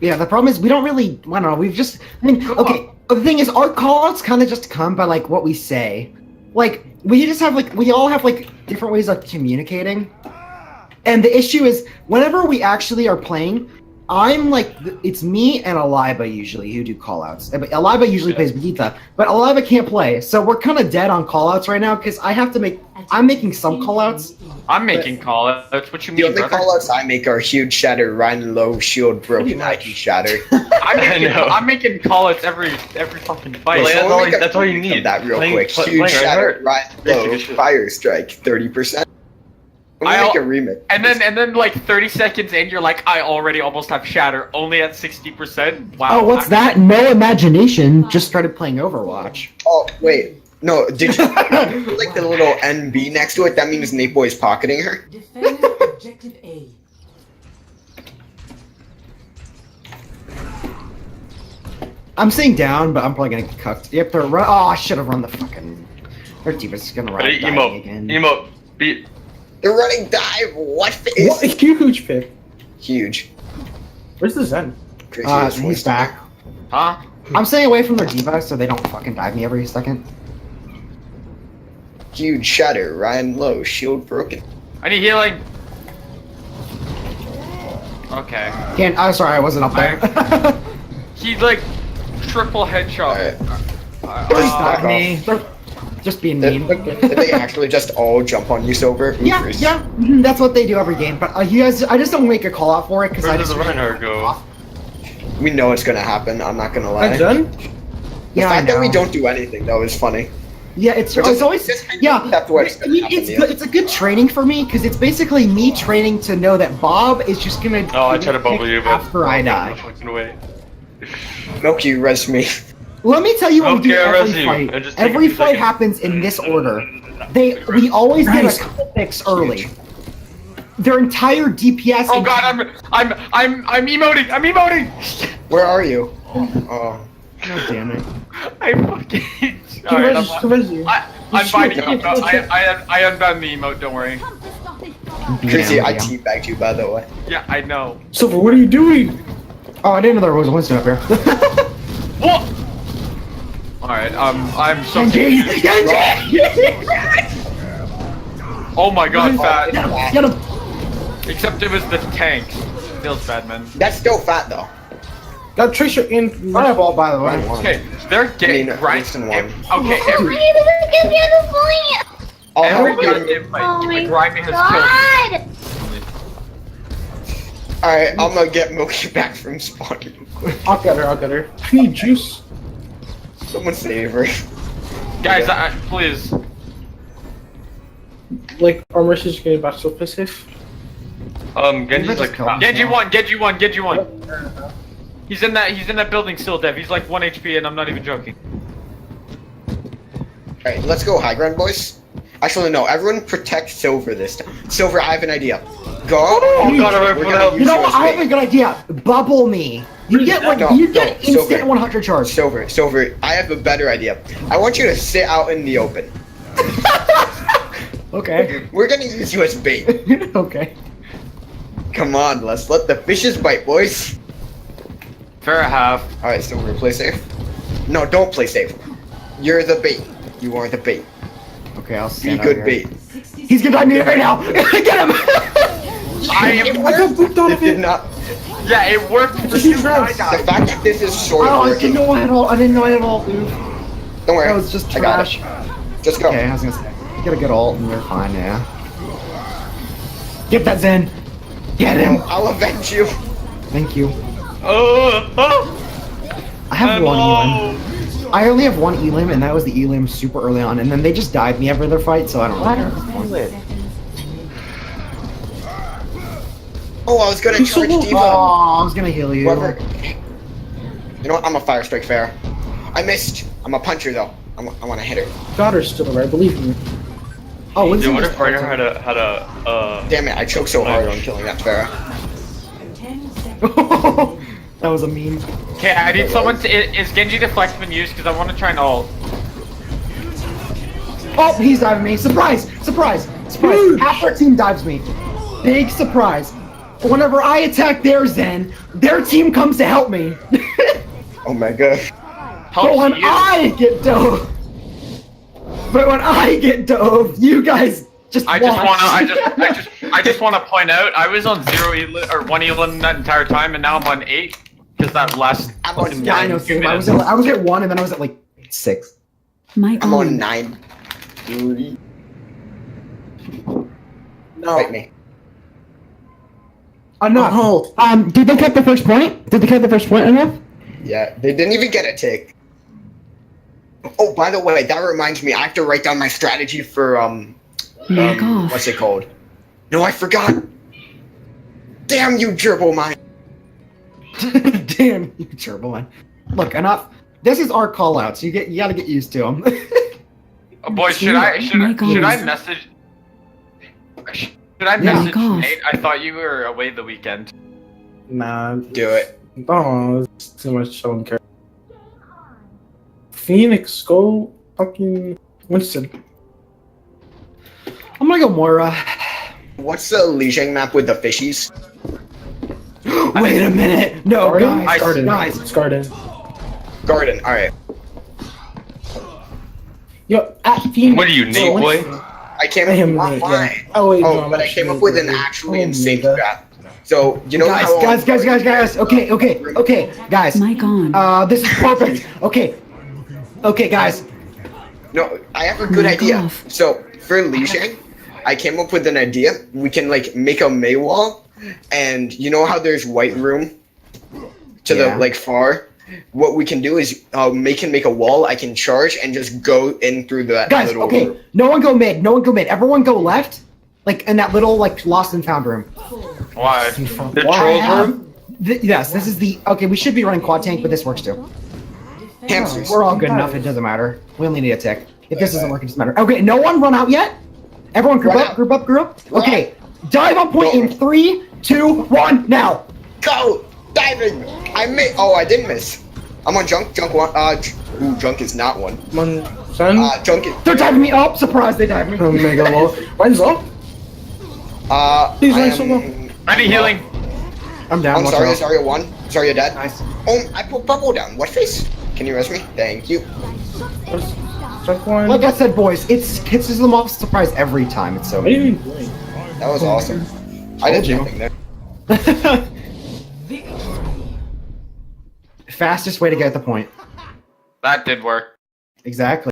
Yeah, the problem is we don't really. I don't know. We've just. I mean, okay. The thing is, our callouts kind of just come by like what we say. Like we just have like we all have like different ways of communicating. And the issue is, whenever we actually are playing, I'm like, it's me and Aliba usually who do callouts. Aliba usually plays Vegeta, but Aliba can't play, so we're kind of dead on callouts right now because I have to make. I'm making some callouts. I'm making callouts. What you mean, The only brother? callouts I make are huge shatter, Ryan low, shield broken, IT shatter. I'm making callouts every fucking fight. Well, that's all you need. That real Playing- quick. play- Huge playing shatter, right Ryan low, fire strike, 30%. We'll make a remix. And then like 30 seconds in, you're like, I already almost have shatter, only at 60%. Wow. Oh, what's that? No imagination. Just started playing Overwatch. Oh, wait. No, did you like the little NB next to it? That means Nate Boy's pocketing her? Defend objective A. I'm sitting down, but I'm probably gonna get cucked. Yep, they're run. Oh, I should have run the fucking. Their Diva's gonna run. Ready? Emote. Beat. They're running dive. What What a is huge pick. huge? Where's the Zen? Crazy as He's voice. back. Huh? I'm staying away from their Diva so they don't fucking dive me every second. Huge shatter, Ryan low, shield broken. I need healing. Okay. Can't. I'm sorry, I wasn't up there. He's like triple headshot. Please stop me. They're just being mean. Did they actually just all jump on you, Silver? Yeah, Oofers. yeah, that's what they do every game. But you guys, I just don't make a call out for it because I Where does just. the Reinhardt go? We know it's gonna happen, I'm not gonna lie. I'm done? The Yeah, I fact that we know. don't do anything, though, is funny. Yeah, it's always yeah. That's what it's I mean, gonna it's happen, it's a good training for me because it's basically me training to know that Bob is just gonna. Oh, I tried to bubble you, but after I die. fucking away. Milky, res me. Let me tell you what we do Okay, I every res you. fight. I just take a Every few fight seconds. happens in this order. We always get a couple picks early. Their entire DPS. Oh god, I'm emoting. I'm emoting. Where are you? Oh. God damn it. I fucking. He Alright, res you. I'm binding you. No, I unbound the emote. Don't worry. Crazy, I Yeah. teabagged you, by the way. Yeah, I know. Silver, what are you doing? Oh, I didn't know there was a Winston up here. What? Alright, I'm so. Genji! Genji! Oh my god, fat. Get him! Except it was the tanks. Feels bad, man. That's still fat, though. Got Tracer in. Fireball, by the way. Okay, they're getting right. Winston won. Okay, every Alright, goddamn fight, Oh my grinding has god! I'm gonna get Milky back from spawning. I'll get her. I need juice. Someone save her. killed. Guys, please. Like, our mercy's getting back so safe. Genji's like. Genji won. He's in that building still, Dev. He's like 1 HP, and I'm not even joking. Alright, let's go high ground, boys. Actually, no, everyone protect Silver this time. Silver, I have an idea. Go! Oh god, We're I'm gonna help. use You know you what? as I have a bait. good idea. Bubble me. You get like No, you no, get instant Silver. 100 charge. Silver, I have a better idea. I want you to sit out in the open. Okay. We're gonna use you as bait. Okay. Come on, let's let the fishes bite, boys. Fair half. Alright, Silver, play safe. No, don't play safe. You're the bait. You are the bait. Okay, I'll Be stand good out bait. here. He's gonna die me right now. Get him! I got booked out It of did it. not. Yeah, it worked for Just you. use I res. The died. fact that this is sort Oh, of I working. didn't know I had all. I didn't know I had all. Oof. Don't worry. That was just I got trash. it. Just go. Okay, I was gonna say, get a good ult and you're fine. Yeah. Get that Zen. Get him. I'll avenge you. Thank you. Oh! I have I'm one low. elim. I only have one elim, and that was the elim super early on, and then they just died me every other fight, so I don't really care at this point. Oh, I was gonna He's so charge low. Diva. Oh, I was gonna heal you. Whoever. You know what? I'm a fire strike fair. I missed. I'm a puncher though. I want to hit her. Got her still, right? Believe me. Oh, Winston Dude, what just if Reinhardt had a Damn it! I choked so hard on killing that Pharah. 10 seconds. That was a meme. Okay, I need someone to. Is Genji deflect been used? Because I want to try and ult. Oh, he's diving me. Surprise! Surprise! Surprise! Half our team dives me. Big surprise. whenever I attack their Zen, their team comes to help me. Oh my gosh. But when you. I get dove, you guys just I just watch. wanna, I just wanna point out, I was on 0 Elan or 1 Elan that entire time, and now I'm on 8 because that last. I'm on Yeah, I know. 9. Same. I was at 1, and then I was at like 6. Mic I'm on on. 9. No. Fight me. Enough. Oh. Did they cut the first point? Did they cut the first point enough? Yeah, they didn't even get a tick. Oh, by the way, that reminds me, I have to write down my strategy for, Mic off. what's it called? No, I forgot. Damn you, gerbil mine. Damn, you turbo one. Look, enough. This is our call outs. You gotta get used to them. Oh, boys, should I message? Should I Yeah. message Mic off. Nate? I thought you were away the weekend. Nah. Do it. Oh, it's too much. I don't care. Phoenix, go fucking Winston. I'm gonna go Moira. What's the Lijiang map with the fishies? Wait a minute. No, Garden? guys. Garden. Guys. It's Garden. Garden, alright. Yo, at Phoenix. What are you, Nate boy? I came I up am with Nate, why? yeah. Oh, wait, no, I'm but I actually came up with an Nate. actually Oh, insane nigga. strat. So, you know Guys, how guys. Okay, guys. Mic on. This is perfect. Okay, guys. No, I have a good Mic idea. off. So, for Lijiang, I came up with an idea. We can, like, make a Mei wall, and you know how there's white room to Yeah. the, like, far? What we can do is, make a wall, I can charge, and just go in through that Guys, little okay. room. No one go mid. Everyone go left. Like, in that little, like, lost and found room. Why? The Why? trolls room? Yes, this is the... Okay, we should be running quad tank, but this works too. Hamsters. We're all good enough, it doesn't matter. We only need a tick. If this doesn't work, it doesn't matter. Okay, no one run out yet? Everyone group Run up, out. group up, group up. Run Okay, dive on point Go. in 3, 2, 1, now! Go! Diving! I didn't miss. I'm on junk. Junk one. Junk is not one. Come on, son. Junk is. They're diving me up! Surprise, they dived me! Oh, mega low. Mine's low. He's I running so low. am. I need healing. I'm down, I'm watch sorry, out. sorry, one. Sorry, you're dead. Nice. Oh, I put bubble down. What face? Can you rest me? Thank you. Check one. Like I said, boys, it's them off surprise every time. It's so What are you doing? That was awesome. I did you. nothing there. Fastest way to get the point. That did work. Exactly.